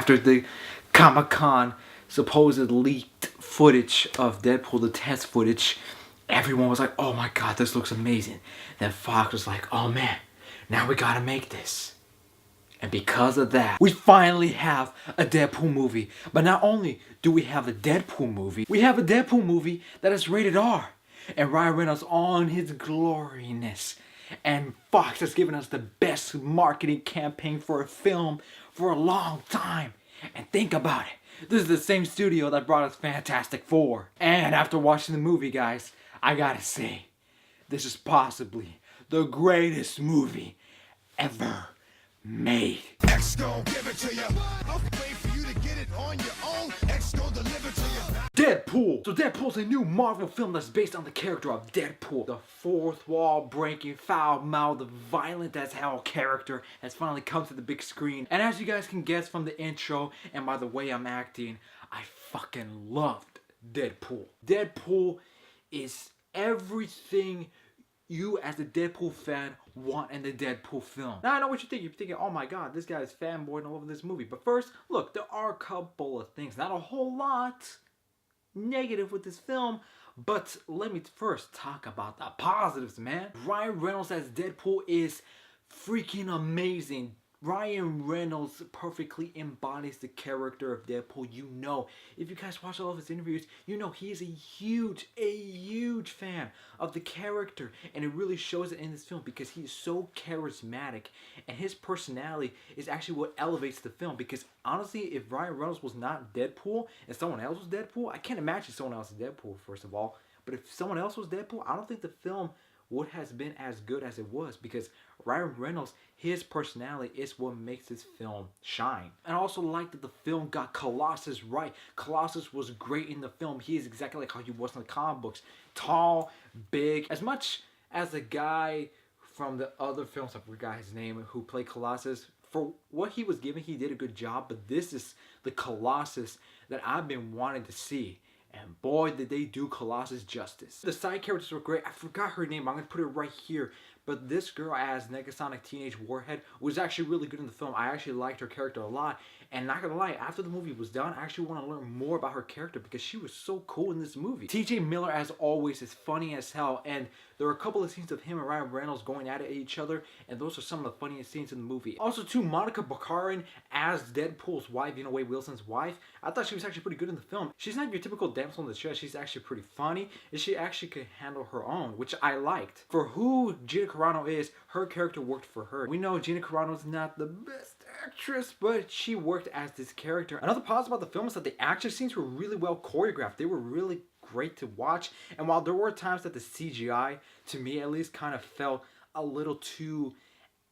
after the Comic-Con supposed leaked footage of Deadpool, the test footage, everyone was like, oh my god, this looks amazing. Then Fox was like, oh man, now we gotta make this. And because of that, we finally have a Deadpool movie. But not only do we have a Deadpool movie, we have a Deadpool movie that is rated R. And Ryan Reynolds on his gloriness. And Fox has given us the best marketing campaign for a film for a long time. And think about it. This is the same studio that brought us Fantastic Four. And after watching the movie, guys, I gotta say, this is possibly the greatest movie ever made. X gon' give it to you. I'll wait for you to get it on your own. X gon' deliver to you. Deadpool! So Deadpool's a new Marvel film that's based on the character of Deadpool. The fourth wall breaking, foul-mouthed, violent as hell character has finally come to the big screen. And as you guys can guess from the intro and by the way I'm acting, I fucking loved Deadpool. Deadpool is everything you as a Deadpool fan want in the Deadpool film. Now I know what you think. You're thinking, oh my god, this guy is fanboying all over this movie. But first, look, there are a couple of things, not a whole lot negative with this film, but let me first talk about the positives, man. Ryan Reynolds as Deadpool is freaking amazing. Ryan Reynolds perfectly embodies the character of Deadpool. You know, if you guys watch all of his interviews, you know he is a huge fan of the character. And it really shows it in this film because he is so charismatic. And his personality is actually what elevates the film. Because honestly, if Ryan Reynolds was not Deadpool and someone else was Deadpool, I can't imagine someone else is Deadpool, first of all. But if someone else was Deadpool, I don't think the film would have been as good as it was, because Ryan Reynolds, his personality is what makes this film shine. And I also like that the film got Colossus right. Colossus was great in the film. He is exactly like how he was in the comic books. Tall, big, as much as the guy from the other films, I forgot his name, who played Colossus. For what he was given, he did a good job, but this is the Colossus that I've been wanting to see. And boy, did they do Colossus justice. The side characters were great. I forgot her name. I'm going to put it right here. But this girl as Negasonic Teenage Warhead was actually really good in the film. I actually liked her character a lot. And not going to lie, after the movie was done, I actually want to learn more about her character because she was so cool in this movie. TJ Miller, as always, is funny as hell. And there were a couple of scenes of him and Ryan Reynolds going at each other. And those are some of the funniest scenes in the movie. Also, too, Morena Baccarin as Deadpool's wife, you know, Wade Wilson's wife. I thought she was actually pretty good in the film. She's not your typical damsel in distress. She's actually pretty funny. And she actually could handle her own, which I liked. For who Gina Carano is, her character worked for her. We know Gina Carano is not the best actress, but she worked as this character. Another positive about the film is that the action scenes were really well choreographed. They were really great to watch. And while there were times that the CGI, to me at least, kind of felt a little too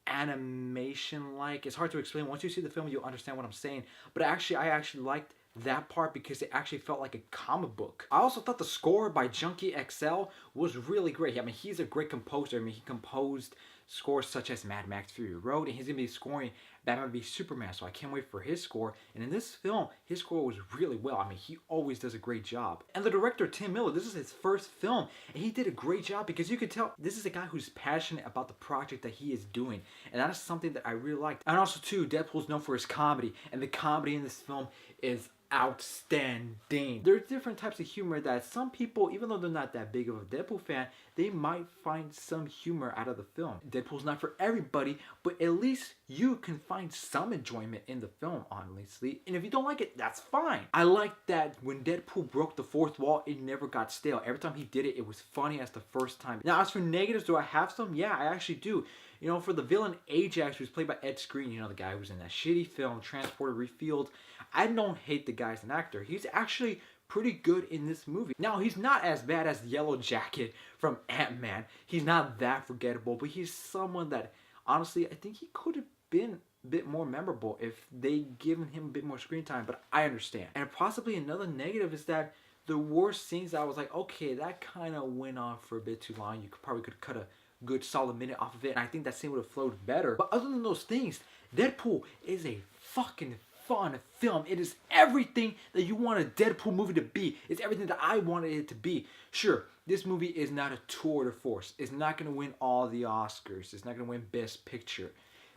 animation-like. It's hard to explain. Once you see the film, you'll understand what I'm saying. But I actually liked that part because it actually felt like a comic book. I also thought the score by Junkie XL was really great. I mean, he's a great composer. I mean, he composed scores such as Mad Max Fury Road, and he's going to be scoring Batman v Superman, so I can't wait for his score. And in this film, his score was really well. I mean, he always does a great job. And the director, Tim Miller, this is his first film, and he did a great job because you could tell this is a guy who's passionate about the project that he is doing. And that is something that I really liked. And also, too, Deadpool's known for his comedy, and the comedy in this film is outstanding. There are different types of humor that some people, even though they're not that big of a Deadpool fan, they might find some humor out of the film. Deadpool's not for everybody, but at least you can find some enjoyment in the film, honestly. And if you don't like it, that's fine. I like that when Deadpool broke the fourth wall, it never got stale. Every time he did it, it was funny as the first time. Now, as for negatives, do I have some? Yeah, I actually do. You know, for the villain Ajax, who's played by Ed Skrein, you know, the guy who was in that shitty film, Transporter Refueled, I don't hate the guy as an actor. He's actually pretty good in this movie. Now, he's not as bad as Yellow Jacket from Ant-Man. He's not that forgettable, but he's someone that, honestly, I think he could have been a bit more memorable if they given him a bit more screen time, but I understand. And possibly another negative is that the worst scenes, I was like, okay, that kind of went on for a bit too long. You could cut a good solid minute off of it, and I think that scene would have flowed better. But other than those things, Deadpool is a fucking fun film. It is everything that you want a Deadpool movie to be. It's everything that I wanted it to be. Sure, this movie is not a tour de force. It's not going to win all the Oscars. It's not going to win Best Picture.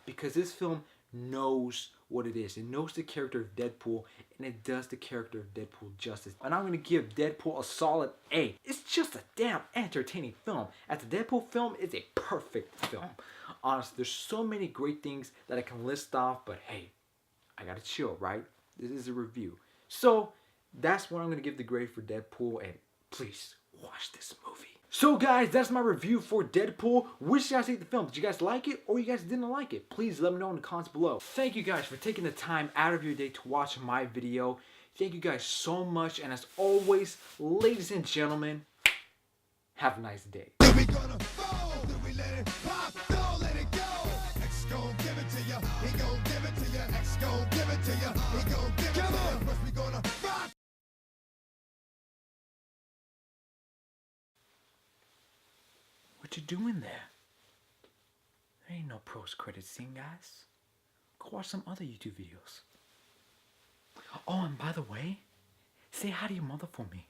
Because this film knows what it is. It knows the character of Deadpool, and it does the character of Deadpool justice. And I'm gonna give Deadpool a solid A. It's just a damn entertaining film. As a Deadpool film, it's a perfect film. Honestly, there's so many great things that I can list off, but hey, I gotta chill, right? This is a review. So that's what I'm gonna give the grade for Deadpool, and please watch this movie. So guys, that's my review for Deadpool. What did you guys think of the film? Did you guys like it or you guys didn't like it? Please let me know in the comments below. Thank you guys for taking the time out of your day to watch my video. Thank you guys so much, and as always, ladies and gentlemen, have a nice day. We gonna fall, then we let it pop, don't let it go. X gon' give it to ya, he gon' give it to ya. X gon' give it to ya, he gon' give it to ya. First we gonna rock. What you doing there? There ain't no post-credit scene, guys. Go watch some other YouTube videos. Oh, and by the way, say hi to your mother for me.